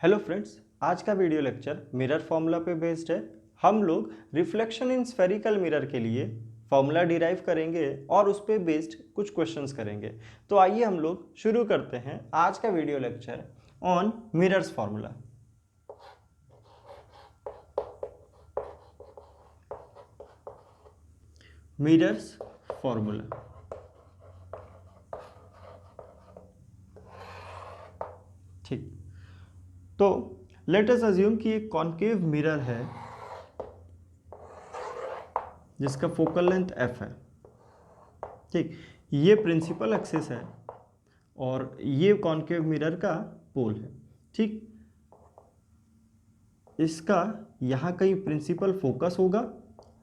Hello friends, आज का video lecture mirror formula पे बेस्ड है। हम लोग रिफ्लेक्शन इन स्फेरिकल मिरर के लिए फॉर्मूला डिराइव करेंगे और उस पे बेस्ड कुछ क्वेश्चंस करेंगे। तो आइए हम लोग शुरू करते हैं आज का video lecture on mirrors formula. Mirrors formula, ठीक। तो लेट अस अज्यूम कि एक कॉन्केव मिरर है जिसका फोकल लेंथ f है, ठीक। ये प्रिंसिपल एक्सिस है और ये कॉन्केव मिरर का पोल है, ठीक। इसका यहाँ कहीं प्रिंसिपल फोकस होगा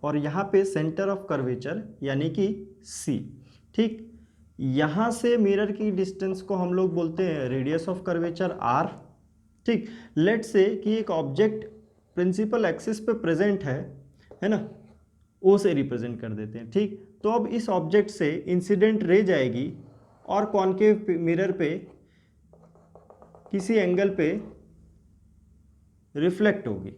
और यहाँ पे सेंटर ऑफ कर्वेचर यानी कि C, ठीक। यहाँ से मिरर की डिस्टेंस को हम लोग बोलते हैं रेडियस ऑफ कर्वेचर R, ठीक। लेट से कि एक ऑब्जेक्ट प्रिंसिपल एक्सिस पे प्रेजेंट है ना, O से रिप्रेजेंट कर देते हैं, ठीक। तो अब इस ऑब्जेक्ट से इंसिडेंट रे जाएगी और कॉन्केव मिरर पे किसी एंगल पे रिफ्लेक्ट होगी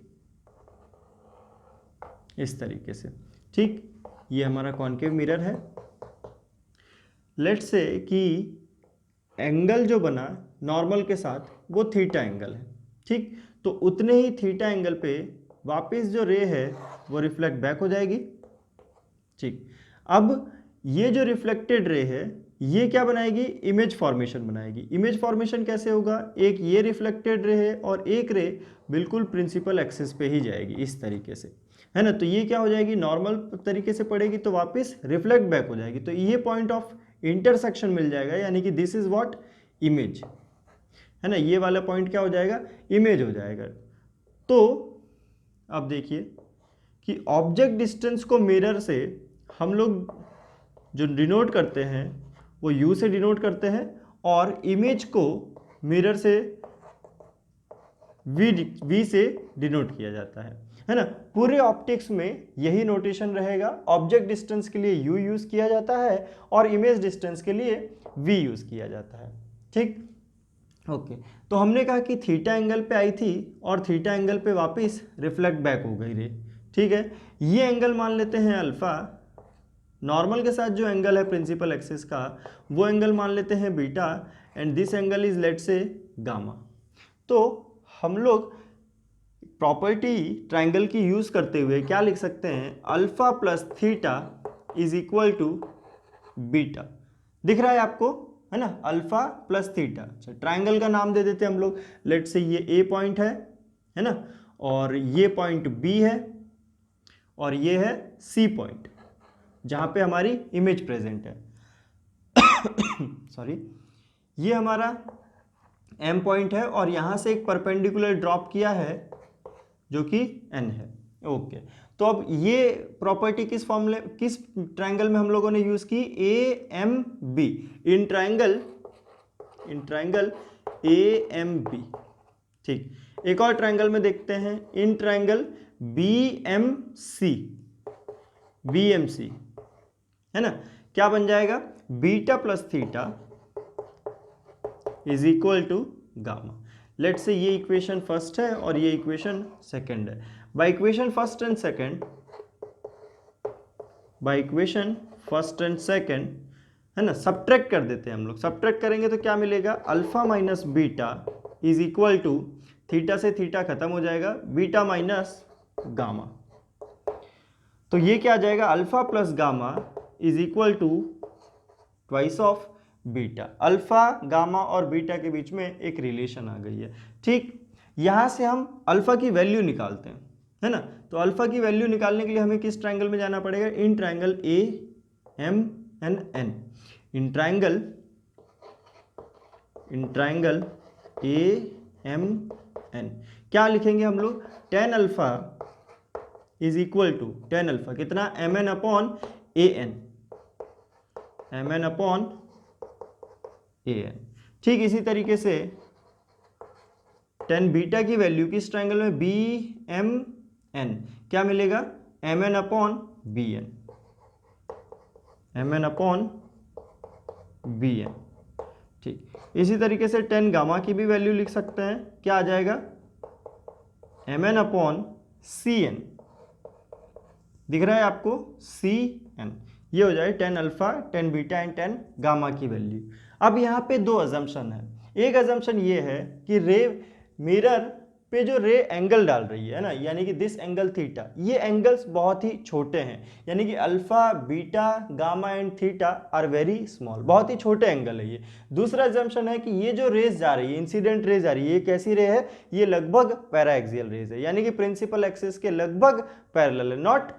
इस तरीके से, ठीक। ये हमारा कॉन्केव मिरर है। लेट्स से कि एंगल जो बना नॉर्मल के साथ वो थीटा एंगल है, ठीक। तो उतने ही थीटा एंगल पे वापस जो रे है वो रिफ्लेक्ट बैक हो जाएगी, ठीक। अब ये जो रिफ्लेक्टेड रे है ये क्या बनाएगी, इमेज फॉर्मेशन बनाएगी। इमेज फॉर्मेशन कैसे होगा, एक ये रिफ्लेक्टेड रे है और एक रे बिल्कुल प्रिंसिपल एक्सिस पे ही जाएगी इस तरीके से, है ना। तो ये क्या हो जाएगी, नॉर्मल तरीके से पड़ेगी तो वापस रिफ्लेक्ट बैक हो जाएगी। तो ये पॉइंट ऑफ इंटरसेक्शन मिल जाएगा, यानी कि दिस इज व्हाट, इमेज, है ना। ये वाला पॉइंट क्या हो जाएगा, इमेज हो जाएगा। तो अब देखिए कि ऑब्जेक्ट डिस्टेंस को मिरर से हम लोग जो डिनोट करते हैं वो U से डिनोट करते हैं और इमेज को मिरर से V से डिनोट किया जाता है ना। पूरे ऑप्टिक्स में यही नोटेशन रहेगा। ऑब्जेक्ट डिस्टेंस के लिए U यूज किया जाता है और इमेज डिस्टेंस के लिए V यूज किया जाता है, ठीक। ओके, तो हमने कहा कि थीटा एंगल पे आई थी और थीटा एंगल पे वापस रिफ्लेक्ट बैक हो गई रे, ठीक है। ये एंगल मान लेते हैं अल्फा, नॉर्मल के साथ जो एंगल है प्रिंसिपल एक्सिस का वो एंगल मान लेते हैं beta, and this angle is let say gamma. तो हम लोग प्रॉपर्टी ट्रायंगल की यूज करते हुए क्या लिख सकते हैं, alpha plus theta is equal to beta. दिख रहा है आपको, है ना, अल्फा प्लस थीटा। अच्छा, ट्रायंगल का नाम दे देते हैं हम लोग। लेट से ये ए पॉइंट है ना, और ये पॉइंट बी है और ये है सी पॉइंट जहां पे हमारी इमेज प्रेजेंट है। सॉरी, ये हमारा एम पॉइंट है और यहां से एक परपेंडिकुलर ड्रॉप किया है जो कि एन है। ओके, तो अब ये प्रॉपर्टी किस फॉर्मूले, किस ट्रायंगल में हम लोगों ने यूज की, A M B, in triangle A M B, ठीक। एक और ट्रायंगल में देखते हैं, in triangle B M C, है ना। क्या बन जाएगा, beta plus theta is equal to gamma. Let say ये इक्वेशन फर्स्ट है और ये इक्वेशन सेकंड है। By equation first and second, है ना, सब्ट्रैक्ट कर देते हैं हम लोग। सब्ट्रैक्ट करेंगे तो क्या मिलेगा, alpha minus beta is equal to, theta से थीटा खत्म हो जाएगा, बीटा माइनस गामा। तो ये क्या आ जाएगा, alpha plus gamma is equal to twice of beta. Alpha, gamma और बीटा के बीच में एक रिलेशन आ गई है, ठीक। यहां से हम अल्फा की वैल्यू निकालते हैं, है ना। तो अल्फा की वैल्यू निकालने के लिए हमें किस ट्रायंगल में जाना पड़ेगा, in triangle A M and N. In triangle A M N क्या लिखेंगे हम लोग, tan alpha is equal to, tan alpha कितना, M N upon A N, M N upon A N, ठीक। इसी तरीके से टेन बीटा की वैल्यू किस ट्रायंगल में, बी एम एन, क्या मिलेगा, M N upon B N, M N upon B N, ठीक, इसी तरीके से 10 गामा की भी वैल्यू लिख सकते हैं, क्या आ जाएगा mn अपॉन Cn, दिख रहा है आपको Cn, ये हो जाए 10 अल्फा 10 बीटा एंड 10 गामा की वैल्यू। अब यहाँ पे दो अजम्पशन है, एक अजम्पशन ये है कि रे मिरर पे जो रे एंगल डाल रही है ना, यानी कि दिस एंगल थीटा, ये एंगल्स बहुत ही छोटे हैं, यानी कि alpha beta gamma and theta are very small, बहुत ही छोटे एंगल है ये। दूसरा अजम्पशन है कि ये जो रेज जा रही है, इंसिडेंट रेज आ रही है, ये कैसी रे है, ये लगभग पैराएक्सियल रेज है, यानी कि प्रिंसिपल एक्सिस के लगभग पैरेलल है, नॉट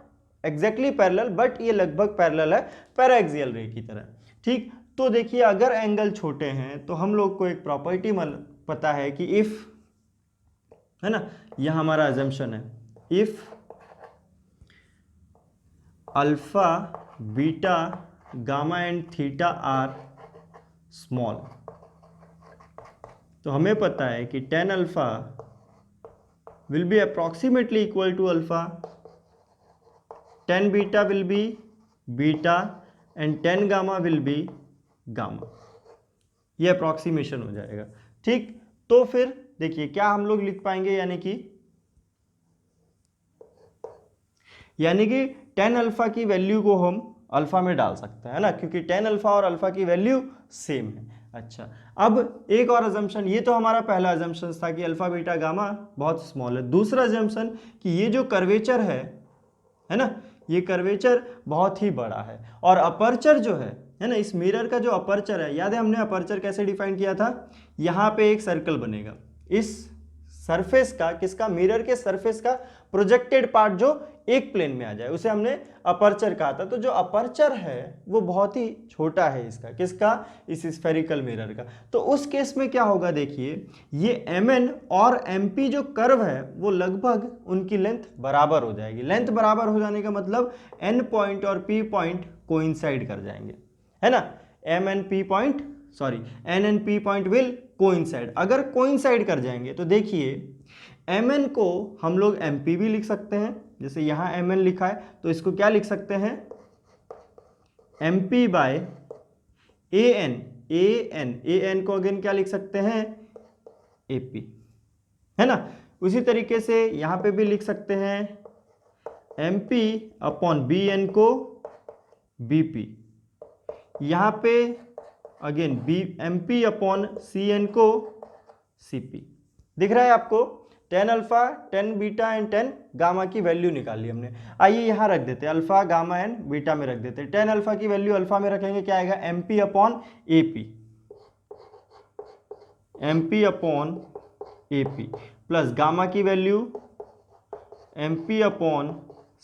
एग्जैक्टली पैरेलल बट ये लगभग पैरेलल है पैराएक्सियल रे की तरह। ठीक, तो देखिए अगर एंगल छोटे हैं तो हम लोग को एक प्रॉपर्टी पता है कि इफ, है ना, यह हमारा अजम्पशन है, if alpha beta gamma and theta are small, तो हमें पता है कि 10 alpha will be approximately equal to alpha, 10 beta will be beta and 10 gamma will be gamma, ये अप्रॉक्सीमेशन हो जाएगा। ठीक, तो फिर देखिए क्या हम लोग लिख पाएंगे, यानी कि 10 अल्फा की वैल्यू को हम अल्फा में डाल सकते हैं, है ना, क्योंकि 10 अल्फा और अल्फा की वैल्यू सेम है। अच्छा, अब एक और अजम्पशन, ये तो हमारा पहला अजम्पशन था कि अल्फा बीटा गामा बहुत स्मॉल है। दूसरा अजम्पशन कि ये जो कर्वेचर है ना, ये कर्वेचर बहुत ही बड़ा है, और अपर्चर जो है ना, इस मिरर का जो अपर्चर है, याद है हमने अपर्चर कैसे डिफाइन किया था, यहाँ पे एक सर्कल बनेगा, इस सरफेस का, किसका, मिरर के सरफेस का प्रोजेक्टेड पार्ट जो एक प्लेन में आ जाए, उसे हमने अपर्चर कहा था। तो जो अपर्चर है वो बहुत ही छोटा है इसका, किसका, इस स्फेरिकल मिरर का। तो उस केस में क्या होगा, देखिए ये mn और mp जो कर्व है वो लगभग उनकी लेंथ बराबर हो जाएगी। लेंथ बराबर हो जाने का मतलब n पॉइंट और p पॉइंट कोइंसाइड कर जाएंगे, है ना, m and p point, sorry n and p point will coincide. अगर कोइंसाइड कर जाएंगे तो देखिए mn को हम लोग mp भी लिख सकते हैं, जैसे यहाँ mn लिखा है तो इसको क्या लिख सकते हैं, mp बाय an, an को अगेन क्या लिख सकते हैं, ap, है ना। उसी तरीके से यहाँ पे भी लिख सकते हैं mp अपॉन bn को bp, यहाँ पे अगेन mp अपॉन cn को cp, दिख रहा है आपको। 10 अल्फा 10 बीटा एंड 10 गामा की वैल्यू निकाली हमने। आइए यहाँ रख देते हैं, अल्फा गामा एंड बीटा में रख देते हैं। 10 अल्फा की वैल्यू अल्फा में रखेंगे, क्या आएगा, mp upon ap, mp upon ap, plus gamma की value mp upon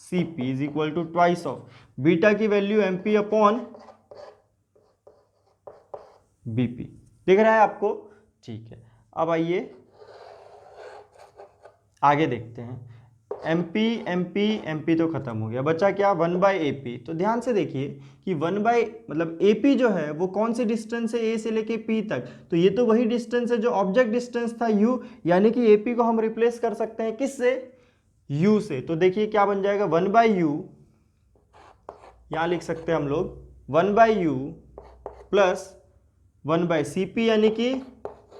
cp is equal to twice of, beta की वैल्यू mp अपॉन bp, दिख रहा है आपको। ठीक है, अब आइए आगे देखते हैं। mp तो खत्म हो गया, बचा क्या, 1 बाई ap। तो ध्यान से देखिए कि 1 बाई मतलब ap जो है वो कौन सी डिस्टेंस है, a से लेके p तक, तो ये तो वही डिस्टेंस है जो ऑब्जेक्ट डिस्टेंस था u, यानी कि ap को हम रिप्लेस कर सकते हैं किससे, u से। तो देखिए क्या बन जाएगा, 1 बाई u, यहाँ लिख सकते हैं हम लोग 1 by u plus 1 by cp, यानी कि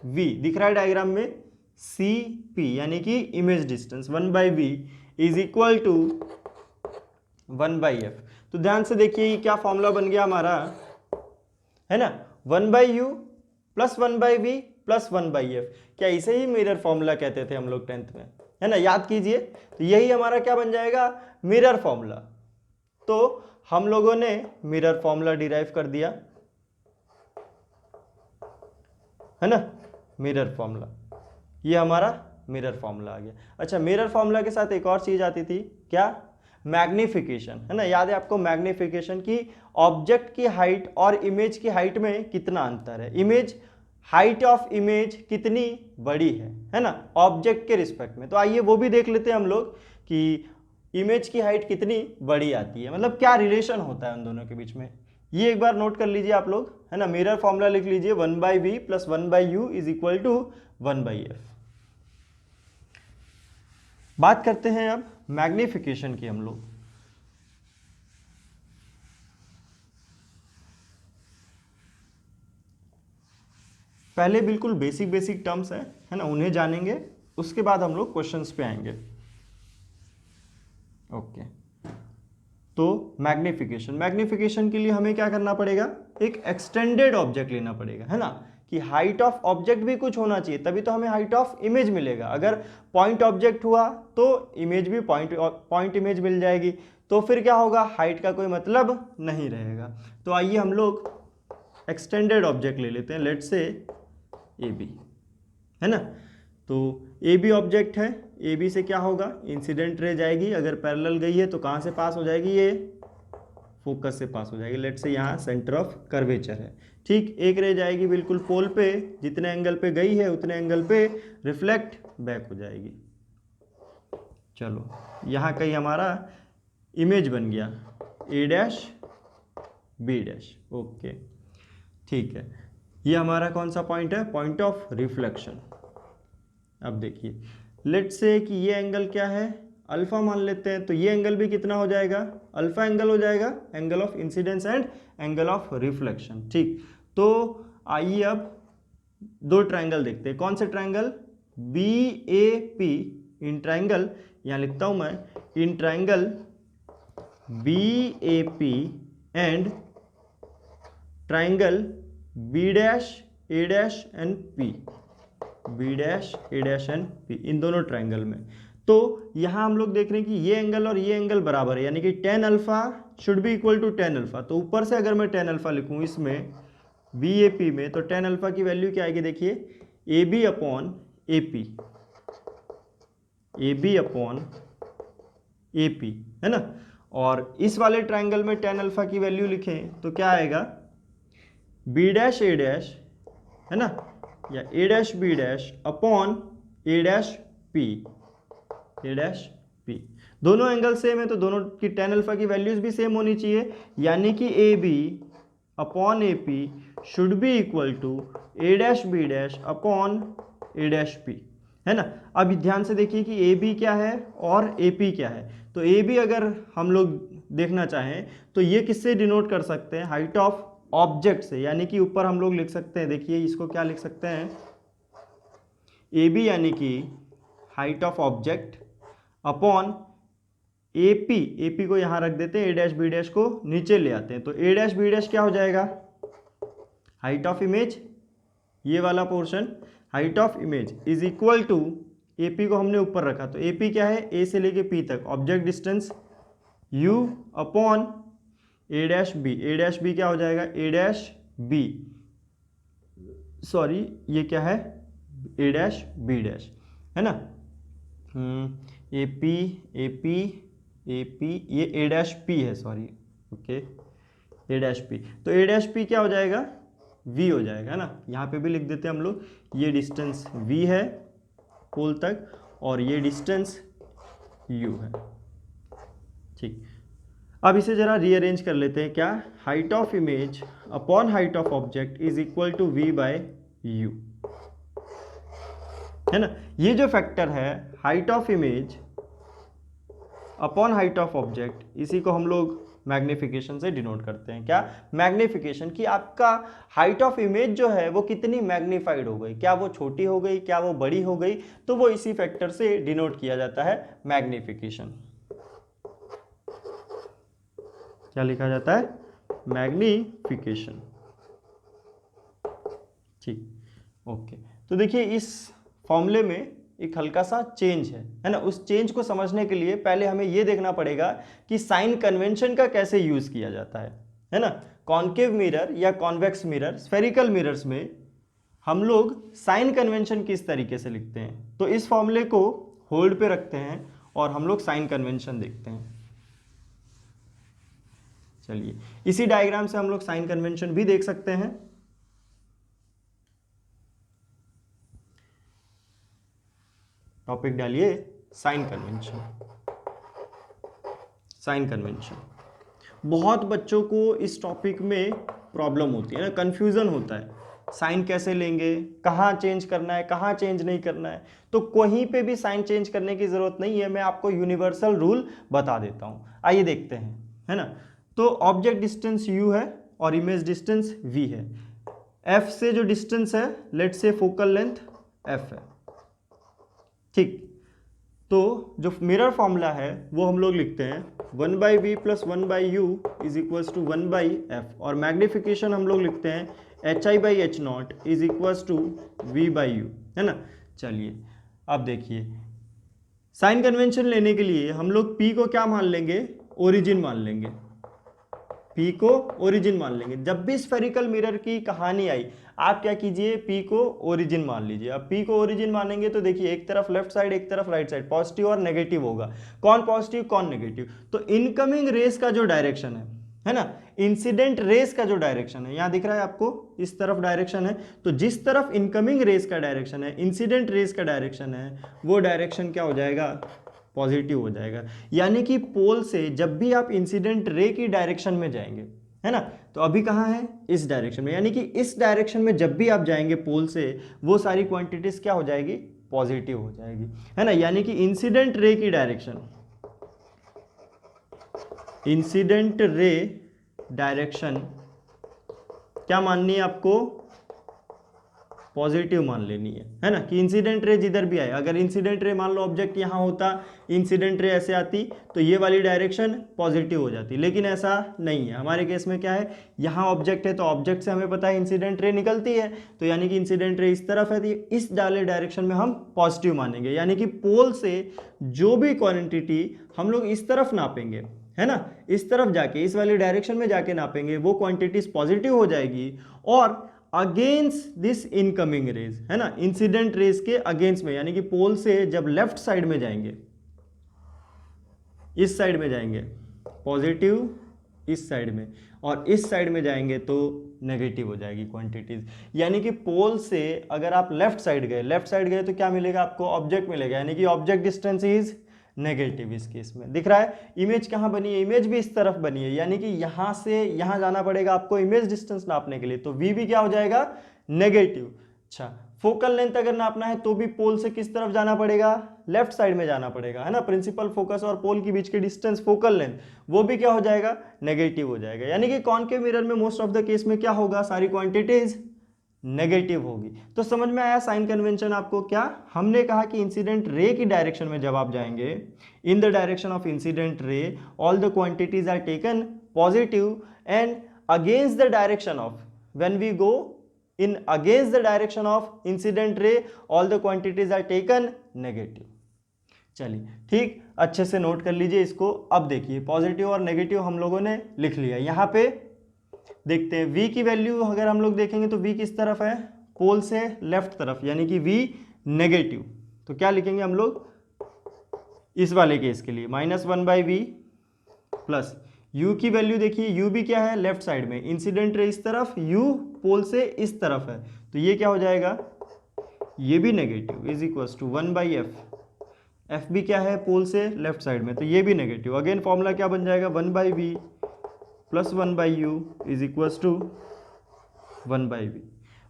v दिख रहा है डायग्राम में, cp यानी कि image distance 1 by v is equal to 1 by f। तो ध्यान से देखिए ये क्या फॉर्मूला बन गया हमारा, है ना, 1 by u plus 1 by v plus 1 by f। क्या इसे ही मिरर फॉर्मूला कहते थे हम लोग 10th में, है ना, याद कीजिए। तो यही हमारा क्या बन जाएगा, मिरर फॉर्मूला। तो हम लोगों ने मिरर फॉर्मूला डिराइव कर दिया, है ना, मिरर फॉर्मूला, ये हमारा मिरर फॉर्मूला आ गया। अच्छा, मिरर फॉर्मूला के साथ एक और चीज आती थी, क्या, मैग्निफिकेशन, है ना। याद है आपको मैग्निफिकेशन की, ऑब्जेक्ट की हाइट और इमेज की हाइट में कितना अंतर है, इमेज, हाइट ऑफ इमेज कितनी बड़ी है ना, ऑब्जेक्ट के रिस्पेक्ट में। तो आइए वो भी देख लेते हैं हम लोग कि इमेज की हाइट कितनी बड़ी आती है, मतलब क्या रिलेशन होता है उन दोनों के बीच में। ये एक बार नोट कर लीजिए आप लोग, है ना, मिरर फॉर्मूला लिख लीजिए, 1 by v plus 1 by u is equal to 1 by f. बात करते हैं अब मैग्निफिकेशन की हम लोग। पहले बिल्कुल बेसिक बेसिक टर्म्स है ना, उन्हें जानेंगे, उसके बाद हम लोग क्वेश्चंस पे आएंगे। ओके, तो मैग्निफिकेशन के लिए हमें क्या करना पड़ेगा, एक एक्सटेंडेड ऑब्जेक्ट लेना पड़ेगा, है ना, कि हाइट ऑफ ऑब्जेक्ट भी कुछ होना चाहिए, तभी तो हमें हाइट ऑफ इमेज मिलेगा। अगर पॉइंट ऑब्जेक्ट हुआ तो इमेज भी पॉइंट इमेज मिल जाएगी, तो फिर क्या होगा, हाइट का कोई मतलब नहीं रहेगा। तो आइए हम लोग एक्सटेंडेड ऑब्जेक्ट ले लेते हैं, लेट्स से ए बी, है ना। तो ए बी ऑब्जेक्ट है, ए बी से क्या होगा, इंसिडेंट रे जाएगी, अगर पैरेलल गई है तो कहाँ से पास हो जाएगी, ये फोकस से पास हो जाएगी। लेट्स से यहाँ सेंटर ऑफ कर्वेचर है, ठीक, एक रे जाएगी बिल्कुल पोल पे, जितने एंगल पे गई है उतने एंगल पे रिफ्लेक्ट बैक हो जाएगी। चलो यहाँ कहीं हमारा इमेज बन गया ए डैश बी डैश, ओके ठीक है। ये हमारा कौन सा पॉइंट है, पॉइंट ऑफ रिफ्लेक्शन। अब देखिए लेट्स से कि ये एंगल क्या है, अल्फा मान लेते हैं, तो ये एंगल भी कितना हो जाएगा, अल्फा एंगल हो जाएगा, angle of incidence and angle of reflection, ठीक। तो आइए अब दो ट्रायंगल देखते हैं, कौन से triangle, B A P, in triangle, यहाँ लिखता हूं मैं, in triangle B A P and triangle B dash A dash and P, B dash A dash and P, इन दोनों ट्रायंगल में। तो यहाँ हम लोग देख रहे हैं कि ये एंगल और ये एंगल बराबर है, यानी कि tan alpha should be equal to tan alpha. तो ऊपर से अगर मैं tan अल्फा लिखूँ इसमें बी ए पी में, तो tan अल्फा की वैल्यू क्या आएगी, देखिए A B upon A P, A B upon A P, है ना। और इस वाले ट्रायंगल में tan अल्फा की वैल्यू लिखें तो क्या आएगा, बी डैश ए डैश, है ना, या A dash B dash upon A dash P, A dash P. दोनों एंगल सेम है तो दोनों की tan अल्फा की वैल्यूज भी सेम होनी चाहिए, यानी कि A B upon A P should be equal to A dash B dash upon A dash P, है ना। अब ध्यान से देखिए कि ए बी क्या है और ए पी क्या है। तो ए बी अगर हम लोग देखना चाहें तो ये किससे डिनोट कर सकते हैं, हाइट ऑफ ऑब्जेक्ट से, यानी कि ऊपर हम लोग लिख सकते हैं, देखिए इसको क्या लिख सकते हैं, ए बी यानी कि height of object upon A P को यहाँ रख देते हैं, ए डैश बी डैश को नीचे ले आते हैं, तो ए डैश बी डैश क्या हो जाएगा, हाइट ऑफ इमेज, ये वाला portion height of image is equal to, A P को हमने ऊपर रखा तो ए पी क्या है, ए से लेके पी तक object distance u upon A dash B क्या हो जाएगा, ए डैश बी, सॉरी ये क्या है, ए डैश बी डैश, है ना, ए पी ये ए डैश पी है, सॉरी, ओके ए डैश पी, तो ए डैश पी क्या हो जाएगा, वी हो जाएगा, है ना। यहाँ पे भी लिख देते हैं हम लोग, ये डिस्टेंस वी है पोल तक और ये डिस्टेंस यू है, ठीक। अब इसे जरा रीअरेंज कर लेते हैं, क्या, height of image upon height of object is equal to v by u, है ना। ये जो फैक्टर है height of image upon height of object, इसी को हम लोग मैग्निफिकेशन से डिनोट करते हैं, क्या, मैग्निफिकेशन, कि आपका हाइट ऑफ इमेज जो है वो कितनी मैग्नीफाइड हो गई, क्या वो छोटी हो गई, क्या वो बड़ी हो गई, तो वो इसी फैक्टर से डिनोट किया जाता है, मैग्निफिकेशन। क्या लिखा जाता है, मैग्निफिकेशन, ठीक, ओके। तो देखिए इस फॉर्मूले में एक हल्का सा चेंज है ना, उस चेंज को समझने के लिए पहले हमें यह देखना पड़ेगा कि साइन कन्वेंशन का कैसे यूज किया जाता है ना। कॉन्केव मिरर या कॉन्वेक्स मिरर, स्फेरिकल मिरर्स में हम लोग साइन कन्वेंशन किस तरीके से लिखते हैं, तो इस फॉर्मूले को होल्ड पे रखते हैं और हम लोग साइन कन्वेंशन देखते हैं। चलिए इसी डायग्राम से हम लोग साइन कन्वेंशन भी देख सकते हैं। टॉपिक डालिए साइन कन्वेंशन। साइन कन्वेंशन बहुत बच्चों को इस टॉपिक में प्रॉब्लम होती है ना, कंफ्यूजन होता है, साइन कैसे लेंगे, कहाँ चेंज करना है, कहाँ चेंज नहीं करना है। तो कहीं पे भी साइन चेंज करने की जरूरत नहीं है, मैं आपको यूनिवर्सल रूल बता देता हूँ। आइए देखते हैं, है ना। तो ऑब्जेक्ट डिस्टेंस u है और इमेज डिस्टेंस v है। एफ से जो डिस्टेंस है लेट से फोकल लेंथ एफ है, ठीक। तो जो मिरर फॉर्मूला है वो हम लोग लिखते हैं 1/v plus 1/u is equals to 1/f, और मैग्निफिकेशन हम लोग लिखते हैं hi/h0 is equals to v/u, है ना। चलिए अब देखिए, साइन कन्वेंशन लेने के लिए हम लोग p को क्या मान लेंगे, ओरिजिन मान लेंगे, P को ओरिजिन मान लेंगे। जब भी स्फेरिकल मिरर की कहानी आई आप क्या कीजिए, P को ओरिजिन मान लीजिए। अब P को ओरिजिन मानेंगे तो देखिए एक तरफ लेफ्ट साइड एक तरफ राइट साइड, पॉजिटिव और नेगेटिव होगा। कौन पॉजिटिव कौन नेगेटिव, तो इनकमिंग रेस का जो डायरेक्शन है ना, इंसिडेंट रेस का जो डायरेक्शन है, यहाँ दिख रहा है आपको इस तरफ डायरेक्शन है, तो जिस तरफ इनकमिंग रेस का डायरेक्शन है, इंसिडेंट रेस का डायरेक्शन है, वो डायरेक्शन क्या हो जाएगा, पॉजिटिव हो जाएगा। यानी कि पोल से जब भी आप इंसिडेंट रे की डायरेक्शन में जाएंगे, है ना, तो अभी कहाँ है, इस डायरेक्शन में, यानी कि इस डायरेक्शन में जब भी आप जाएंगे पोल से, वो सारी क्वांटिटीज क्या हो जाएगी, पॉजिटिव हो जाएगी, है ना। यानी कि इंसिडेंट रे की डायरेक्शन, इंसिडेंट रे डायरेक्शन क्या माननी है आपको, पॉजिटिव मान लेनी है ना, कि इंसिडेंट रे जिधर भी आए, अगर इंसिडेंट रे मान लो ऑब्जेक्ट यहाँ होता, इंसिडेंट रे ऐसे आती तो ये वाली डायरेक्शन पॉजिटिव हो जाती, लेकिन ऐसा नहीं है। हमारे केस में क्या है, यहाँ ऑब्जेक्ट है तो ऑब्जेक्ट से हमें पता है इंसिडेंट रे निकलती है, तो यानी कि इंसिडेंट रे इस तरफ है तो इस वाले डायरेक्शन में हम पॉजिटिव मानेंगे। यानी कि पोल से जो भी क्वांटिटी हम लोग इस तरफ नापेंगे, है ना, इस तरफ जाके इस वाली डायरेक्शन में जाके नापेंगे, वो क्वांटिटीज पॉजिटिव हो जाएगी, और अगेंस्ट दिस इनकमिंग रेज, है ना, इंसिडेंट रेज के अगेंस्ट में, यानी कि पोल से जब लेफ्ट साइड में जाएंगे, इस साइड में जाएंगे पॉजिटिव, इस साइड में, और इस साइड में जाएंगे तो नेगेटिव हो जाएगी क्वांटिटीज। यानी कि पोल से अगर आप लेफ्ट साइड गए तो क्या मिलेगा आपको, ऑब्जेक्ट मिलेगा, यानी कि ऑब्जेक्ट डिस्टेंस इज नेगेटिव। इस केस में दिख रहा है इमेज कहाँ बनी है, इमेज भी इस तरफ बनी है, यानी कि यहां से यहां जाना पड़ेगा आपको इमेज डिस्टेंस नापने के लिए, तो v भी क्या हो जाएगा, नेगेटिव। अच्छा, फोकल लेंथ अगर नापना है तो भी पोल से किस तरफ जाना पड़ेगा, लेफ्ट साइड में जाना पड़ेगा, है ना। प्रिंसिपल फोकस और पोल के बीच के डिस्टेंस फोकल लेंथ, वो भी क्या हो जाएगा, नेगेटिव हो जाएगा। यानी कि कॉनकेव मिरर में मोस्ट ऑफ द केस में क्या होगा, सारी क्वांटिटीज नेगेटिव होगी। तो समझ में आया साइन कन्वेंशन आपको। क्या हमने कहा कि इंसिडेंट रे की डायरेक्शन में जब आप जाएंगे, in the direction of incident ray all the quantities are taken positive, and against the direction of, when we go in against the direction of incident ray all the quantities are taken negative. चलिए ठीक, अच्छे से note कर लीजिए इसको। अब देखिए positive और नेगेटिव हम लोगों ने लिख लिया। यहाँ पे देखते हैं v की वैल्यू अगर हम लोग देखेंगे तो v किस तरफ है, पोल से लेफ्ट तरफ, यानी कि v नेगेटिव। तो क्या लिखेंगे हम लोग इस वाले केस के लिए, -1/v प्लस u की वैल्यू देखिए, u भी क्या है, लेफ्ट साइड में, इंसिडेंट रे इस तरफ, u पोल से इस तरफ है, तो ये क्या हो जाएगा, ये भी negative, is equals to 1/f। f भी क्या है, पोल से लेफ्ट साइड में, तो ये भी नेगेटिव। अगेन फॉर्मूला क्या बन जाएगा, 1/v plus 1/u is equals to 1/v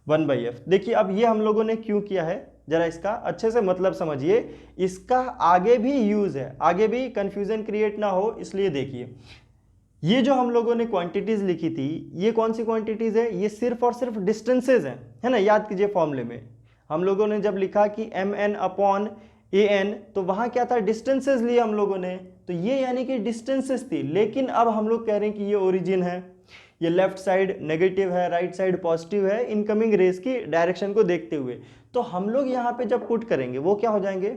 1/f। देखिए अब ये हम लोगों ने क्यों किया है, जरा इसका अच्छे से मतलब समझिए, इसका आगे भी यूज है, आगे भी कंफ्यूजन क्रिएट ना हो, इसलिए देखिए ये जो हम लोगों ने क्वांटिटीज लिखी थी, ये कौन सी क्वांटिटीज है, ये सिर्फ और सिर्फ डिस्टेंसेज हैं, है ना। याद कीजिए फॉर्मूले में हम लोगों ने जब लिखा कि mn/an, तो वहां क्या था, डिस्टेंसेज लिए हम लोगों ने, तो ये यानी कि डिस्टेंसेस थी। लेकिन अब हम लोग कह रहे हैं कि ये ओरिजिन है, ये लेफ्ट साइड नेगेटिव है, राइट साइड पॉजिटिव है, इनकमिंग रेस की डायरेक्शन को देखते हुए, तो हम लोग यहाँ पे जब पुट करेंगे वो क्या हो जाएंगे,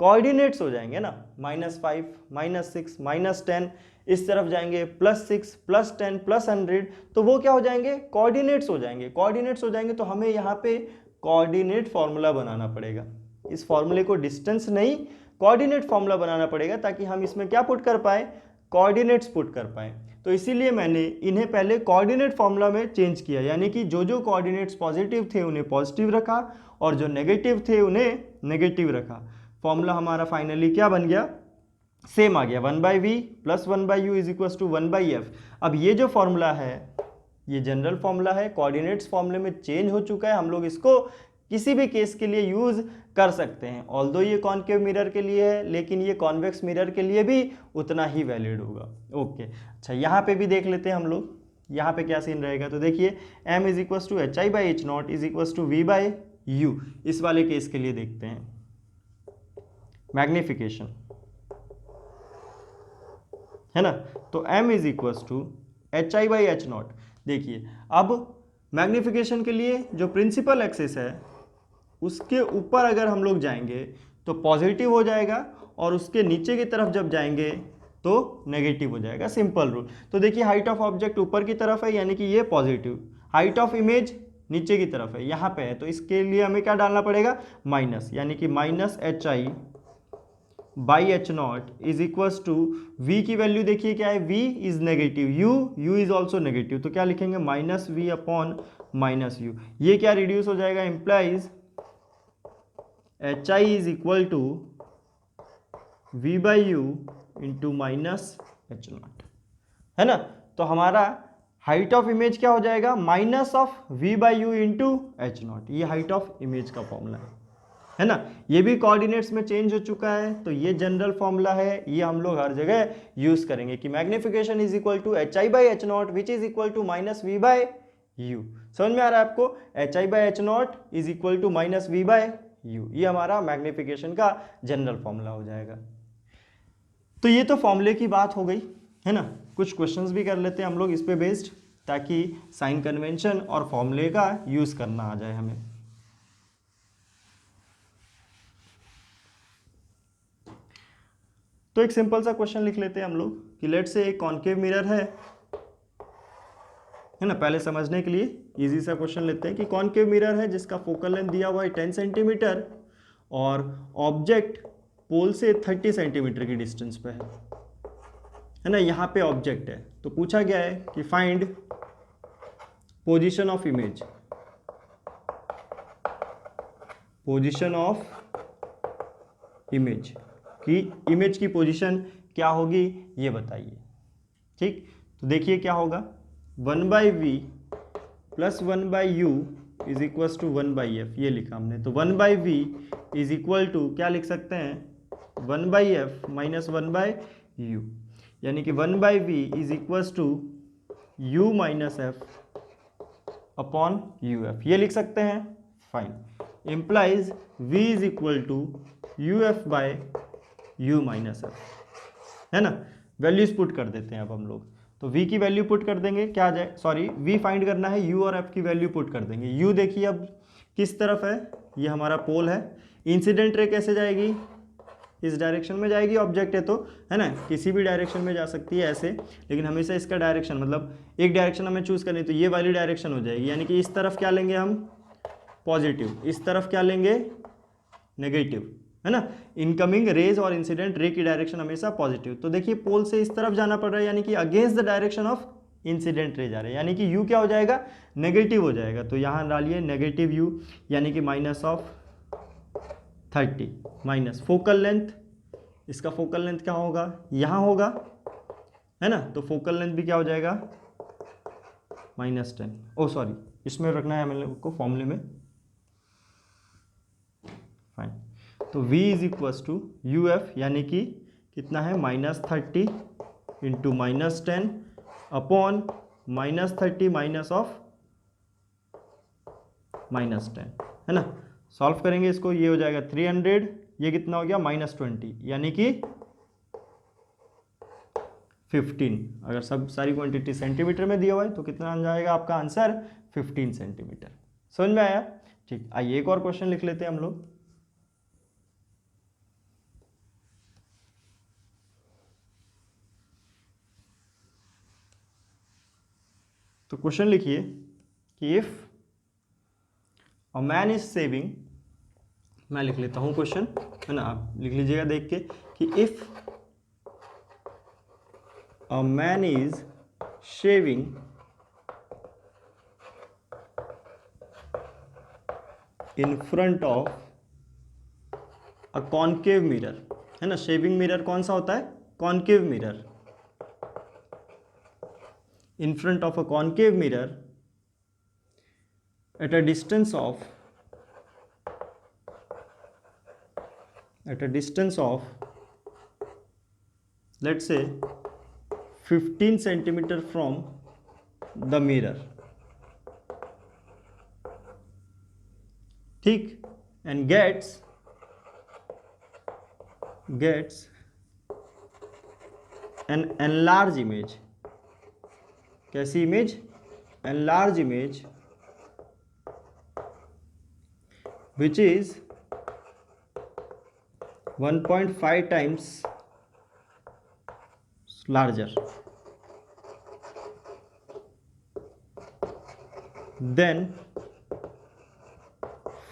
कोऑर्डिनेट्स हो जाएंगे ना, -5 -6 -10, इस तरफ जाएंगे +6 +10 +100, तो वो क्या हो जाएंगे, कोऑर्डिनेट्स हो जाएंगे। कोऑर्डिनेट्स हो जाएंगे तो हमें यहाँ पे कोऑर्डिनेट फॉर्मूला बनाना पड़ेगा। इस फॉर्मूले को डिस्टेंस नहीं, कोऑर्डिनेट फॉर्मूला बनाना पड़ेगा, ताकि हम इसमें क्या पुट कर पाए, कोऑर्डिनेट्स पुट कर पाए। तो इसीलिए मैंने इन्हें पहले कोऑर्डिनेट फॉर्मूला में चेंज किया, यानी कि जो जो कोऑर्डिनेट्स पॉजिटिव थे उन्हें पॉजिटिव रखा, और जो नेगेटिव थे उन्हें नेगेटिव रखा। फॉर्मूला हमारा फाइनली क्या बन गया, सेम आ गया, 1/v plus 1/u is equal to 1/f। अब ये जो फॉर्मूला है ये जनरल फॉर्मूला है, कोऑर्डिनेट्स फॉर्मूले में चेंज हो चुका है, हम लोग इसको किसी भी केस के लिए यूज कर सकते हैं। ऑल्दो ये कॉनकेव मिरर के लिए है, लेकिन ये कॉन्वेक्स मिरर के लिए भी उतना ही वैलिड होगा। ओके, अच्छा यहाँ पे भी देख लेते हैं हम लोग, यहाँ पे क्या सीन रहेगा, तो देखिए m is equal to H I by H not is equal to v by u. इस वाले केस के लिए देखते हैं मैग्निफिकेशन, है ना। तो m is equal to H I by H not. देखिए अब मैग्निफिकेशन के लिए जो प्रिंसिपल एक्सिस है उसके ऊपर अगर हम लोग जाएंगे तो पॉजिटिव हो जाएगा, और उसके नीचे की तरफ जब जाएंगे तो नेगेटिव हो जाएगा, सिंपल रूल। तो देखिए हाइट ऑफ ऑब्जेक्ट ऊपर की तरफ है यानी कि ये पॉजिटिव, हाइट ऑफ इमेज नीचे की तरफ है यहाँ पे है, तो इसके लिए हमें क्या डालना पड़ेगा, माइनस, यानी कि minus H I by H not is equals to v की वैल्यू देखिए क्या है, v is negative, u is also negative, तो क्या लिखेंगे minus v upon minus u. ये क्या रिड्यूस हो जाएगा, implies H I is equal to v by u into minus H not, है ना। तो हमारा हाइट ऑफ इमेज क्या हो जाएगा, minus of v by u into H not. ये हाइट ऑफ इमेज का फॉर्मूला है ना। ये भी कोऑर्डिनेट्स में चेंज हो चुका है, तो ये जनरल फॉर्मूला है, ये हम लोग हर जगह यूज करेंगे कि magnification is equal to H I by H not which is equal to minus v by u. समझ में आ रहा है आपको, H I by H not is equal to minus v by u, ये हमारा मैग्निफिकेशन का जनरल फॉर्मूला हो जाएगा। तो ये तो फॉर्मूले की बात हो गई, है ना। कुछ क्वेश्चंस भी कर लेते हैं हम लोग इस पे बेस्ड, ताकि साइन कन्वेंशन और फॉर्मूले का यूज करना आ जाए हमें। तो एक सिंपल सा क्वेश्चन लिख लेते हैं हम लोग कि लेट से एक कॉन्केव मिरर है ना। पहले समझने के लिए इजी सा क्वेश्चन लेते हैं कि कॉन्केव मिरर है जिसका फोकल लेंथ दिया हुआ है 10 सेंटीमीटर और ऑब्जेक्ट पोल से 30 सेंटीमीटर की डिस्टेंस पे है ना। यहाँ पे ऑब्जेक्ट है, तो पूछा गया है कि find position of image, position of image कि इमेज की पोजीशन क्या होगी ये बताइए। ठीक, तो देखिए क्या होगा, 1 by v plus 1 by u is equal to 1 by f, ये लिखा हमने। तो 1 by v is equal to क्या लिख सकते हैं, 1 by f minus 1 by u, यानी कि 1 by v is equal to u minus f upon u f, ये लिख सकते हैं। Fine, implies v is equal to u f by u minus f, है ना। वैल्यूज पुट कर देते हैं अब हम लोग, तो v की वैल्यू पुट कर देंगे, क्या आ जाए, सॉरी v फाइंड करना है, u और f की वैल्यू पुट कर देंगे। u देखिए अब किस तरफ है, ये हमारा पोल है। इंसिडेंट रे कैसे जाएगी, इस डायरेक्शन में जाएगी, ऑब्जेक्ट है तो, है ना, किसी भी डायरेक्शन में जा सकती है ऐसे, लेकिन हमेशा इसका डायरेक्शन, मतलब एक डायरेक्शन हमें चूज करनी, तो ये वाली डायरेक्शन हो जाएगी, यानी कि इस तरफ क्या लेंगे हम, पॉजिटिव, इस तरफ क्या लेंगे, नेगेटिव, है ना। इनकमिंग रेज और इंसिडेंट रे की डायरेक्शन हमेशा पॉजिटिव। तो देखिए पोल से इस तरफ जाना पड़ रहा है, यानी कि against the direction of incident रे जा रहे हैं, यानी कि u क्या हो जाएगा, नेगेटिव हो जाएगा। तो यहाँ डालिए नेगेटिव u, यानी कि minus of 30 minus focal length, इसका फोकल लेंथ क्या होगा, यहाँ होगा, है ना। तो फोकल लेंथ भी क्या हो जाएगा, -10, ओ सॉरी इसमें रखना है हमें लोग को फॉर्मूले में। फाइन, तो v is equal to u f, यानी कि कितना है, -30 इंटू -10 अपॉन -30 माइनस ऑफ -10, है ना। सॉल्व करेंगे इसको, ये हो जाएगा 300, ये कितना हो गया, -20, यानी कि 15। अगर सब सारी क्वांटिटी सेंटीमीटर में दिया हुआ है तो कितना आ जाएगा आपका आंसर, 15 सेंटीमीटर। समझ में आया। ठीक, आइए एक और क्वेश्चन लिख लेते हैं हम लोग। तो क्वेश्चन लिखिए कि if a man is saving, मैं लिख लेता हूं क्वेश्चन, है ना, आप लिख लीजिएगा देख के, कि if a man is shaving in front of a concave mirror, है ना। शेविंग मिरर कौन सा होता है, concave mirror, in front of a concave mirror at a distance of let's say 15 centimeter from the mirror, ठीक, and gets an enlarge image, कैसी image, enlarge image which is 1.5 times larger then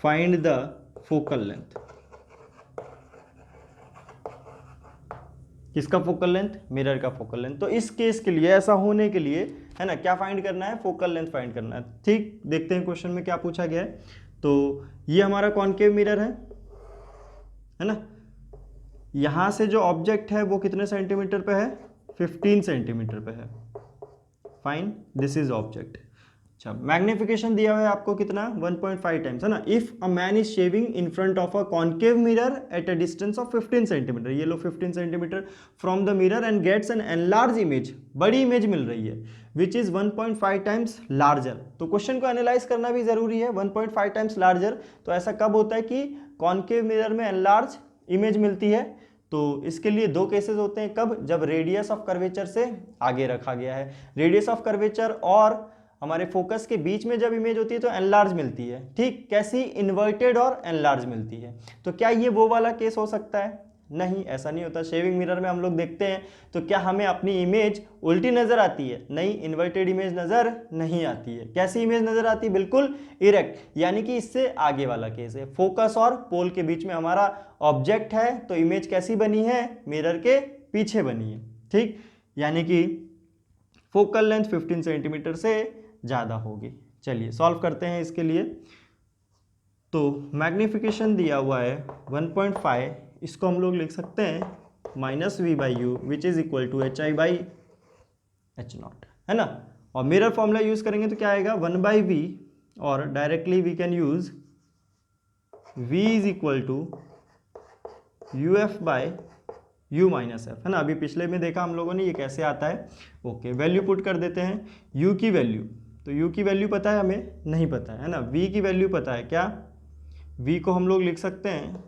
find the focal length। किसका focal length, mirror का focal length. तो इस case के लिए, ऐसा होने के लिए, है ना, क्या फाइंड करना है, फोकल लेंथ फाइंड करना है। ठीक, देखते हैं क्वेश्चन में क्या पूछा गया है। तो ये हमारा कॉन्केव मिरर है ना, यहाँ से जो ऑब्जेक्ट है वो कितने सेंटीमीटर पे है, 15 सेंटीमीटर पे है। Fine, this is object. अच्छा, मैग्निफिकेशन दिया हुआ है आपको कितना, 1.5 टाइम्स, है ना। If a man is shaving in front of a concave mirror at a distance of 15 centimetre, ये लो 15 centimetre from the mirror and gets an enlarge image, बड़ी इमेज मिल रही है, विच इज 1.5 टाइम्स लार्जर। तो question को analyse करना भी जरूरी है, 1.5 टाइम्स लार्जर। तो ऐसा कब होता है कि कॉन्केव मिरर में एनलार्ज इमेज मिलती है। तो इसके लिए दो केसेस होते हैं, कब, जब रेडियस ऑफ कर्वेचर से आगे रखा गया है। रेडियस ऑफ कर्वेचर और हमारे फोकस के बीच में जब इमेज होती है तो एनलार्ज मिलती है। ठीक, कैसी, इन्वर्टेड और एनलार्ज मिलती है। तो क्या ये वो वाला केस हो सकता है, नहीं, ऐसा नहीं होता। शेविंग मिरर में हम लोग देखते हैं तो क्या हमें अपनी इमेज उल्टी नजर आती है, नहीं, इन्वर्टेड इमेज नजर नहीं आती है। कैसी इमेज नजर आती है, बिल्कुल इरेक्ट, यानी कि इससे आगे वाला केस है। फोकस और पोल के बीच में हमारा ऑब्जेक्ट है तो इमेज कैसी बनी है, मिरर के पीछे बनी है। ठीक, यानी कि फोकल लेंथ 15 सेंटीमीटर से ज़्यादा होगी। चलिए सॉल्व करते हैं इसके लिए। तो मैग्निफिकेशन दिया हुआ है 1.5, इसको हम लोग लिख सकते हैं -v/u which is equal to hi/h0, है ना। और मिरर फॉर्मूला यूज करेंगे तो क्या आएगा, 1/v, और directly we can use v is equal to uf/u minus f, है ना। अभी पिछले में देखा हम लोगों ने ये कैसे आता है। ओके, वैल्यू पुट कर देते हैं, u की वैल्यू, तो u की वैल्यू पता है हमें, नहीं पता है ना। v की वैल्यू पता है, क्या, v को हम लोग लिख सकते हैं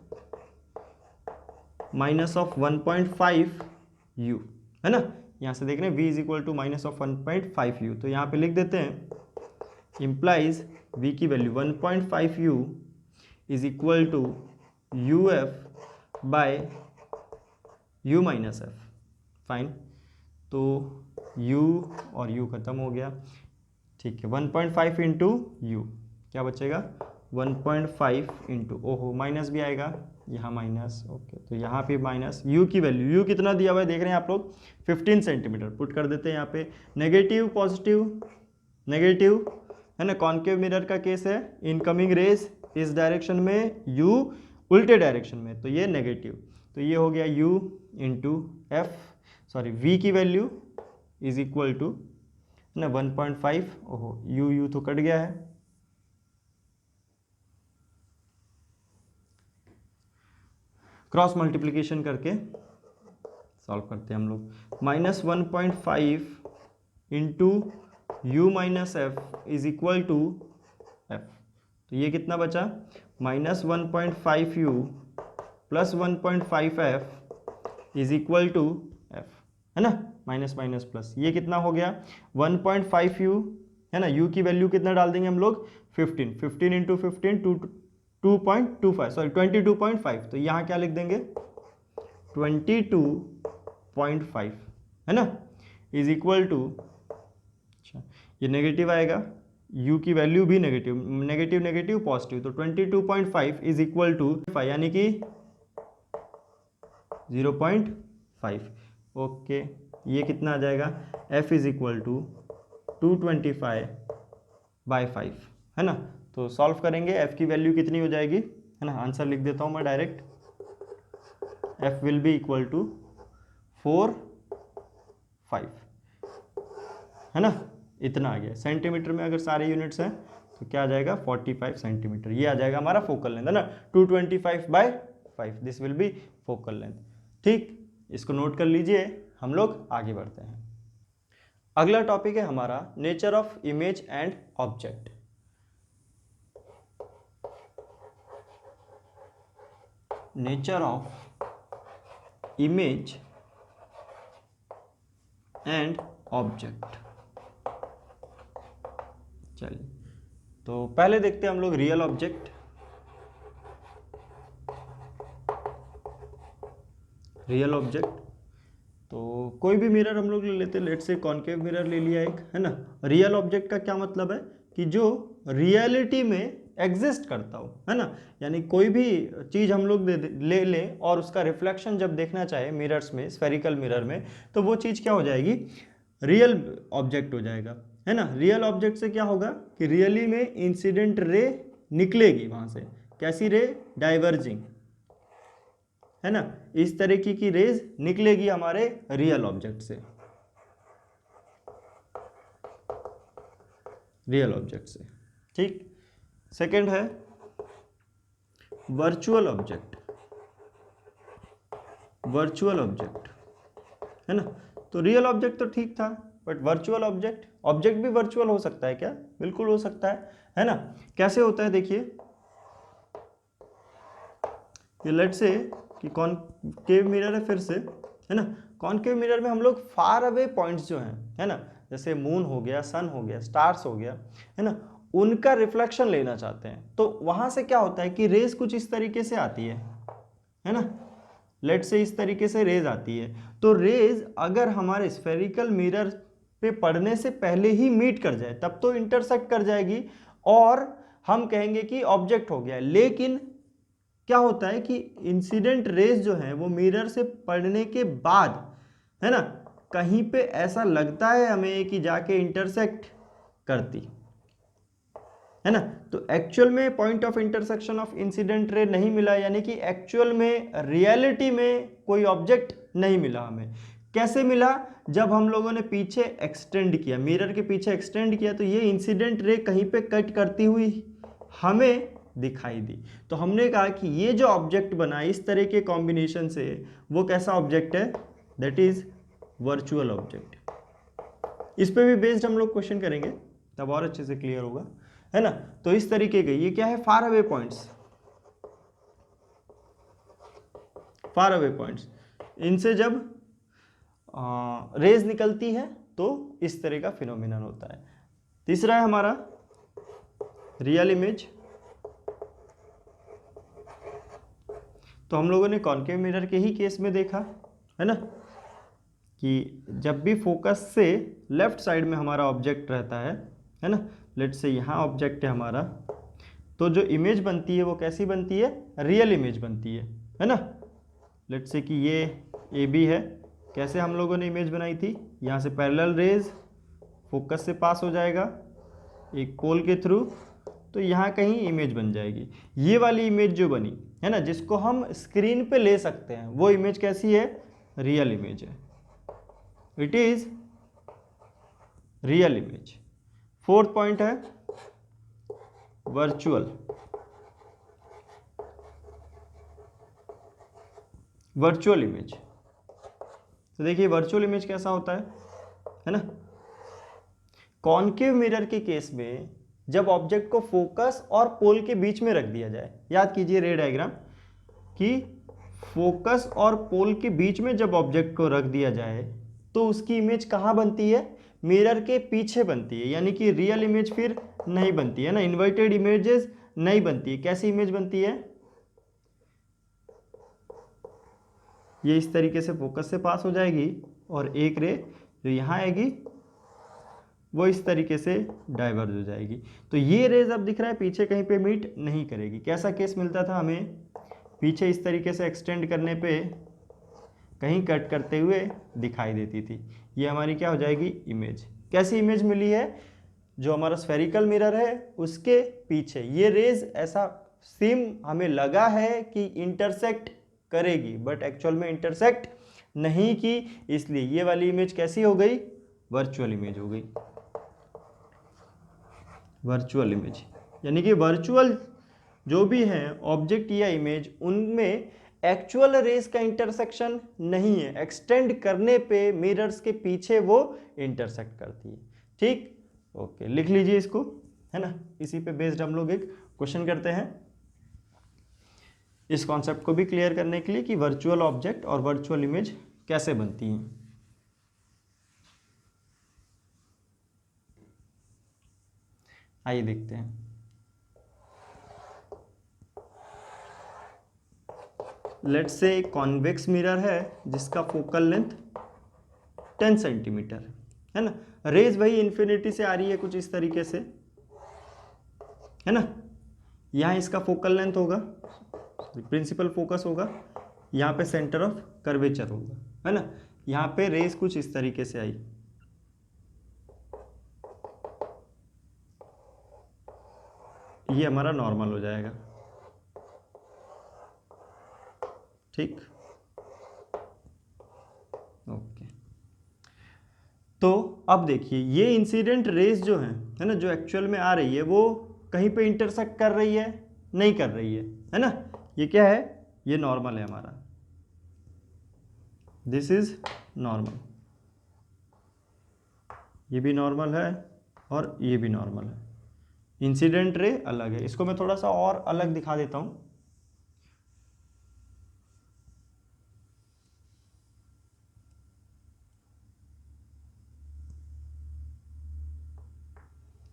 -1.5u, है ना। यहाँ से देख रहे हैं v is equal to -1.5u, तो यहाँ पे लिख देते हैं इम्प्लाइज v की value 1.5u is equal to uf/u minus f। Fine, तो u और u खत्म हो गया। ठीक है, 1.5 इंटू यू, क्या बचेगा, 1.5 इंटू, ओहो माइनस भी आएगा यहाँ, माइनस, ओके, तो यहाँ पे माइनस, u की वैल्यू, u कितना दिया हुआ है देख रहे हैं आप लोग, 15 सेंटीमीटर, पुट कर देते हैं यहाँ पे। नेगेटिव पॉजिटिव नेगेटिव, है ना, कॉन्केव मिरर का केस है, इनकमिंग रेज इस डायरेक्शन में, u उल्टे डायरेक्शन में, तो ये नेगेटिव, तो ये हो गया u into F, sorry v की वैल्यू इज इक्वल टू ना 1.5, ओहो u तो कट गया है, क्रॉस मल्टीप्लिकेशन करके सॉल्व करते हैं हम लोग। -1.5 into u minus f is equal to f, तो ये कितना बचा, -1.5u plus 1.5f is equal to f, है ना, माइनस माइनस प्लस, ये कितना हो गया 1.5u, है ना। u की वैल्यू कितना डाल देंगे हम लोग, 15 इंटू 15 2.25, सॉरी 22.5, तो यहाँ क्या लिख देंगे 22.5, है ना, इज इक्वल टू, अच्छा ये नेगेटिव आएगा, u की वैल्यू भी नेगेटिव, नेगेटिव नेगेटिव पॉजिटिव, तो 22.5 इज इक्वल टू 5, यानी कि 0.5। ओके, ये कितना आ जाएगा, f इज इक्वल टू 225/5, है ना। तो सॉल्व करेंगे, f की वैल्यू कितनी हो जाएगी, है ना, आंसर लिख देता हूँ मैं direct, f will be equal to 4.5, है ना, इतना आ गया। सेंटीमीटर में अगर सारे यूनिट्स हैं तो क्या आ जाएगा 45 सेंटीमीटर, ये आ जाएगा हमारा फोकल लेंथ, है ना, 225/5, this will be focal length. ठीक, इसको नोट कर लीजिए, हम लोग आगे बढ़ते हैं। अगला टॉपिक है हमारा nature of image and object. Nature of image and object. चलिए तो पहले देखते हैं हम लोग रियल ऑब्जेक्ट। रियल ऑब्जेक्ट तो कोई भी मिरर हम लोग ले लेते हैं, लेट से कॉन्केव मिरर ले लिया एक, है ना। रियल ऑब्जेक्ट का क्या मतलब है कि जो रियलिटी में एग्जिस्ट करता हो, है ना। यानी कोई भी चीज़ हम लोग ले लें और उसका रिफ्लेक्शन जब देखना चाहे मिरर्स में, स्फेरिकल मिरर में, तो वो चीज़ क्या हो जाएगी, रियल ऑब्जेक्ट हो जाएगा, है ना। रियल ऑब्जेक्ट से क्या होगा कि रियली में इंसिडेंट रे निकलेगी वहाँ से। कैसी रे, डाइवर्जिंग, है ना। इस तरीके की रेज निकलेगी हमारे रियल ऑब्जेक्ट से, रियल ऑब्जेक्ट से, ठीक। सेकंड है वर्चुअल ऑब्जेक्ट। वर्चुअल ऑब्जेक्ट, है ना। तो रियल ऑब्जेक्ट तो ठीक था, बट वर्चुअल ऑब्जेक्ट, ऑब्जेक्ट भी वर्चुअल हो सकता है क्या, बिल्कुल हो सकता है ना। कैसे होता है देखिए, कि लेट से कि कॉनकेव मिरर है फिर से, है ना। कॉनकेव मिरर में हम लोग फार अवे पॉइंट्स जो हैं, है ना, जैसे मून हो गया, सन हो गया, स्टार्स हो गया, है ना, उनका रिफ्लेक्शन लेना चाहते हैं। तो वहां से क्या होता है कि रेज कुछ इस तरीके से आती है ना। लेट से इस तरीके से रेज आती है। तो रेज अगर हमारे स्फेरिकल मिरर पे पड़ने से पहले ही मीट कर जाए तब तो इंटरसेक्ट कर जाएगी और हम कहेंगे कि ऑब्जेक्ट हो गया। लेकिन क्या होता है कि इंसिडेंट रेज जो है वो मिरर से पड़ने के बाद, है ना, कहीं पे ऐसा लगता है हमें कि जाके इंटरसेक्ट करती, है ना। तो एक्चुअल में point of intersection of incident रे नहीं मिला, यानी कि एक्चुअल में रियलिटी में कोई ऑब्जेक्ट नहीं मिला हमें। कैसे मिला, जब हम लोगों ने पीछे एक्सटेंड किया, मिरर के पीछे एक्सटेंड किया, तो ये इंसिडेंट रे कहीं पे कट करती हुई हमें दिखाई दी। तो हमने कहा कि ये जो ऑब्जेक्ट बना इस तरह के कॉम्बिनेशन से, वो कैसा ऑब्जेक्ट है, दैट इज वर्चुअल ऑब्जेक्ट। इस पे भी बेस्ड हम लोग क्वेश्चन करेंगे, तब और अच्छे से क्लियर होगा, है ना। तो इस तरीके के ये क्या है, far away points. Far away points, इनसे जब रेज निकलती है तो इस तरह का फिनोमिनन होता है। तीसरा है हमारा रियल इमेज। तो हम लोगों ने कॉनकेव मिरर के ही केस में देखा, है ना, कि जब भी फोकस से लेफ्ट साइड में हमारा ऑब्जेक्ट रहता है ना, लेट से यहाँ ऑब्जेक्ट है हमारा, तो जो इमेज बनती है वो कैसी बनती है, रियल इमेज बनती है ना। लेट से कि ये ए बी है, कैसे हम लोगों ने इमेज बनाई थी, यहाँ से पैरेलल रेज फोकस से पास हो जाएगा एक पोल के थ्रू, तो यहाँ कहीं इमेज बन जाएगी। ये वाली इमेज जो बनी है ना, जिसको हम स्क्रीन पे ले सकते हैं, वो इमेज कैसी है, रियल इमेज है, it is real image. Fourth point है वर्चुअल। वर्चुअल इमेज, तो देखिए वर्चुअल इमेज कैसा होता है ना। कॉनकेव मिरर के केस में जब ऑब्जेक्ट को फोकस और पोल के बीच में रख दिया जाए, याद कीजिए रे डायग्राम, कि फोकस और पोल के बीच में जब ऑब्जेक्ट को रख दिया जाए तो उसकी इमेज कहाँ बनती है, मिरर के पीछे बनती है, यानी कि रियल इमेज फिर नहीं बनती है ना, इन्वर्टेड इमेजेस नहीं बनती है। कैसी इमेज बनती है, ये इस तरीके से फोकस से पास हो जाएगी और एक रे जो यहाँ आएगी वो इस तरीके से डाइवर्ज हो जाएगी। तो ये रेज अब दिख रहा है पीछे कहीं पे मीट नहीं करेगी। कैसा केस मिलता था हमें, पीछे इस तरीके से एक्सटेंड करने पे कहीं कट करते हुए दिखाई देती थी, ये हमारी क्या हो जाएगी, इमेज। कैसी इमेज मिली है, जो हमारा स्फेरिकल मिरर है उसके पीछे ये रेज ऐसा सेम हमें लगा है कि इंटरसेक्ट करेगी, बट एक्चुअल में इंटरसेक्ट नहीं की, इसलिए ये वाली इमेज कैसी हो गई, वर्चुअल इमेज हो गई। वर्चुअल इमेज यानी कि वर्चुअल जो भी हैं ऑब्जेक्ट या इमेज, उनमें एक्चुअल रेस का इंटरसेक्शन नहीं है, एक्सटेंड करने पे मिरर्स के पीछे वो इंटरसेक्ट करती है। ठीक, ओके, लिख लीजिए इसको, है ना। इसी पे बेस्ड हम लोग एक क्वेश्चन करते हैं इस कॉन्सेप्ट को भी क्लियर करने के लिए कि वर्चुअल ऑब्जेक्ट और वर्चुअल इमेज कैसे बनती हैं। आइए देखते हैं। लेट्स से कॉन्वेक्स मिरर है जिसका फोकल लेंथ 10 सेंटीमीटर है ना। रेज भाई इन्फिनिटी से आ रही है कुछ इस तरीके से, है ना। यहाँ इसका फोकल लेंथ होगा, प्रिंसिपल फोकस होगा, यहाँ पे सेंटर ऑफ कर्वेचर होगा, है ना। यहाँ पे रेज कुछ इस तरीके से आई, ये हमारा नॉर्मल हो जाएगा। ठीक, ओके। तो अब देखिए ये इंसिडेंट रेज जो है ना, जो एक्चुअल में आ रही है वो कहीं पे इंटरसेक्ट कर रही है, नहीं कर रही है ना। ये क्या है, ये नॉर्मल है हमारा, दिस इज नॉर्मल, ये भी नॉर्मल है और ये भी नॉर्मल है। इंसिडेंट रे अलग है, इसको मैं थोड़ा सा और अलग दिखा देता हूं।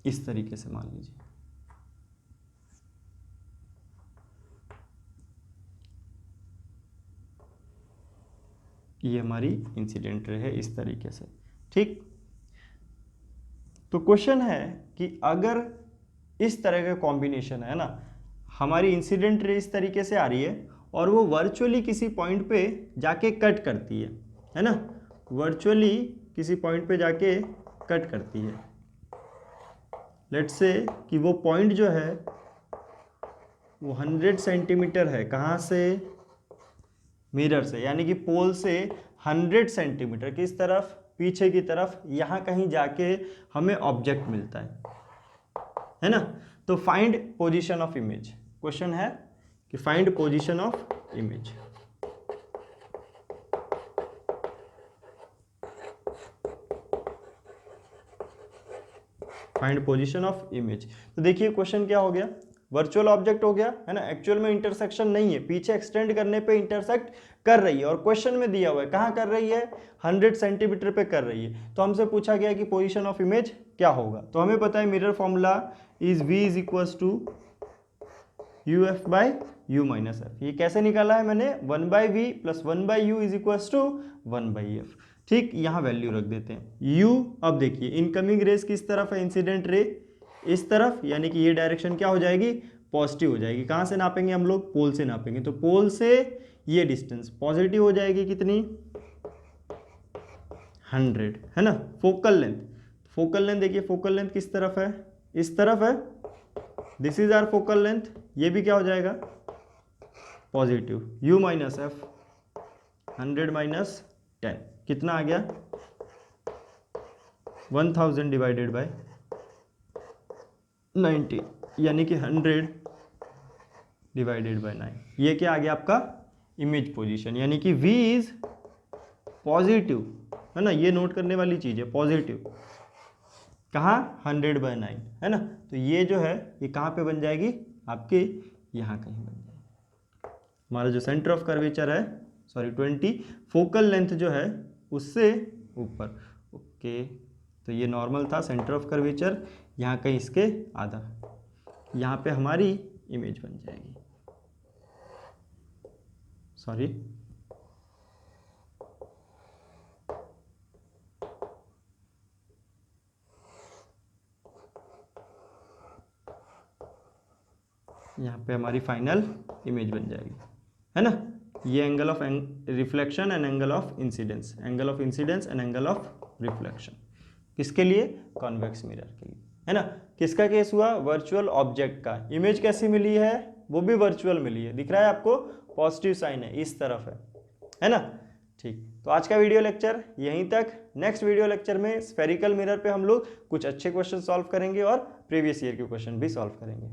इस तरीके से मान लीजिए, ये हमारी इंसिडेंट रे है इस तरीके से। ठीक, तो क्वेश्चन है कि अगर इस तरह का कॉम्बिनेशन है ना, हमारी इंसिडेंट रे इस तरीके से आ रही है और वो वर्चुअली किसी पॉइंट पे जाके कट करती है ना, वर्चुअली किसी पॉइंट पे जाके कट करती है। लेट्स से कि वो पॉइंट जो है वो 100 सेंटीमीटर है, कहाँ से, मिरर से, यानी कि पोल से 100 सेंटीमीटर किस तरफ, पीछे की तरफ, यहाँ कहीं जाके हमें ऑब्जेक्ट मिलता है ना। तो find position of image, question है कि find position of image. Find position of image. तो देखिए क्वेश्चन क्या हो गया, वर्चुअल ऑब्जेक्ट हो गया, है ना, एक्चुअल में इंटरसेक्शन नहीं है, पीछे एक्सटेंड करने पे इंटरसेक्ट कर रही है और क्वेश्चन में दिया हुआ है कहाँ कर रही है, 100 सेंटीमीटर पे कर रही है। तो हमसे पूछा गया कि पोजीशन ऑफ इमेज क्या होगा। तो हमें पता है mirror formula is v is equals to u f by u minus f. ये कैसे निकाला है मैंने, 1/v plus 1/u is equals to 1/f। ठीक, यहाँ वैल्यू रख देते हैं u। अब देखिए इनकमिंग रेस किस तरफ है, इंसिडेंट रे इस तरफ, यानी कि ये डायरेक्शन क्या हो जाएगी, पॉजिटिव हो जाएगी। कहाँ से नापेंगे हम लोग, पोल से नापेंगे। तो पोल से ये डिस्टेंस पॉजिटिव हो जाएगी, कितनी, 100, है ना। फोकल लेंथ, फोकल लेंथ देखिए, फोकल लेंथ किस तरफ है, इस तरफ है, this is our focal length, ये भी क्या हो जाएगा, positive. u minus f, 100 minus 10 कितना आ गया, 1000 डिवाइडेड बाय 90, यानी कि 100 डिवाइडेड बाय 9। ये क्या आ गया आपका इमेज पोजीशन, यानी कि v इज पॉजिटिव, है ना। ये नोट करने वाली चीज़ है, पॉजिटिव कहाँ, 100/9, है ना। तो ये जो है ये कहाँ पे बन जाएगी, आपके यहाँ कहीं बन जाएगी। हमारा जो सेंटर ऑफ कर्वेचर है, सॉरी 20, फोकल लेंथ जो है उससे ऊपर। ओके, तो ये नॉर्मल था, सेंटर ऑफ कर्वेचर यहाँ कहीं इसके आधा, यहाँ पे हमारी इमेज बन जाएगी। सॉरी, यहाँ पे हमारी फाइनल इमेज बन जाएगी, है ना। ये angle of reflection and angle of incidence, angle of incidence and angle of reflection, किसके लिए, कॉन्वेक्स मिरर के लिए, है ना। किसका केस हुआ, वर्चुअल ऑब्जेक्ट का। इमेज कैसी मिली है, वो भी वर्चुअल मिली है, दिख रहा है आपको, पॉजिटिव साइन है, इस तरफ है ना। ठीक, तो आज का वीडियो लेक्चर यहीं तक। नेक्स्ट वीडियो लेक्चर में स्फेरिकल मिरर पे हम लोग कुछ अच्छे क्वेश्चन सॉल्व करेंगे और प्रीवियस ईयर के क्वेश्चन भी सॉल्व करेंगे।